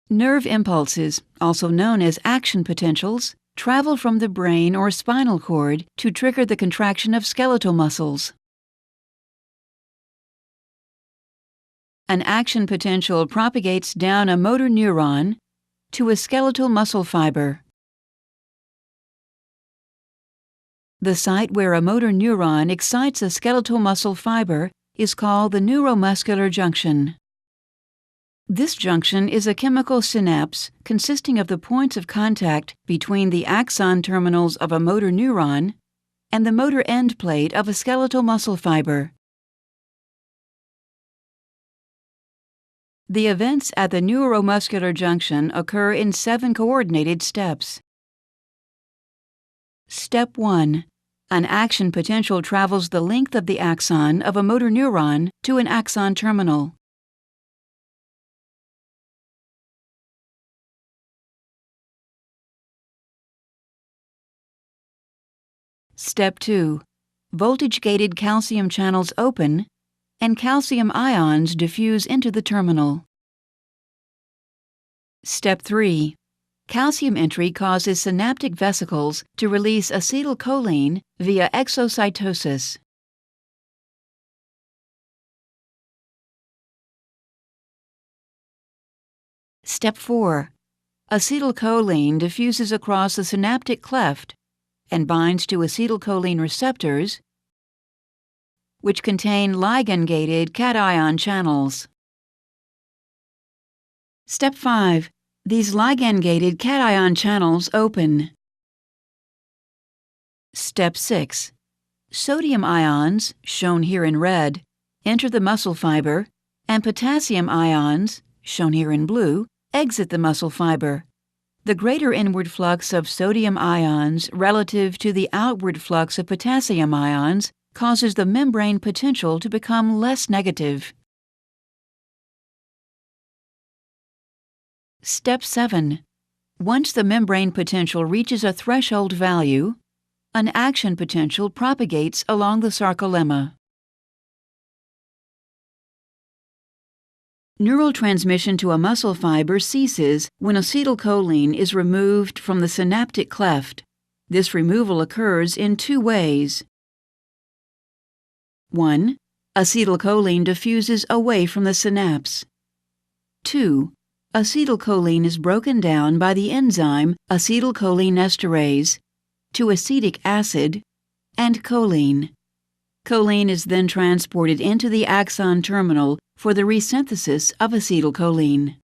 Nerve impulses, also known as action potentials, travel from the brain or spinal cord to trigger the contraction of skeletal muscles. An action potential propagates down a motor neuron to a skeletal muscle fiber. The site where a motor neuron excites a skeletal muscle fiber is called the neuromuscular junction. This junction is a chemical synapse consisting of the points of contact between the axon terminals of a motor neuron and the motor end plate of a skeletal muscle fiber. The events at the neuromuscular junction occur in 7 coordinated steps. Step 1. An action potential travels the length of the axon of a motor neuron to an axon terminal. Step 2. Voltage-gated calcium channels open and calcium ions diffuse into the terminal. Step 3. Calcium entry causes synaptic vesicles to release acetylcholine via exocytosis. Step 4. Acetylcholine diffuses across the synaptic cleft and binds to acetylcholine receptors, which contain ligand-gated cation channels. Step 5. These ligand-gated cation channels open. Step 6. Sodium ions, shown here in red, enter the muscle fiber, and potassium ions, shown here in blue, exit the muscle fiber. The greater inward flux of sodium ions relative to the outward flux of potassium ions causes the membrane potential to become less negative. Step 7. Once the membrane potential reaches a threshold value, an action potential propagates along the sarcolemma. Neural transmission to a muscle fiber ceases when acetylcholine is removed from the synaptic cleft. This removal occurs in 2 ways. 1. Acetylcholine diffuses away from the synapse. 2. Acetylcholine is broken down by the enzyme acetylcholinesterase to acetic acid and choline. Choline is then transported into the axon terminal for the resynthesis of acetylcholine.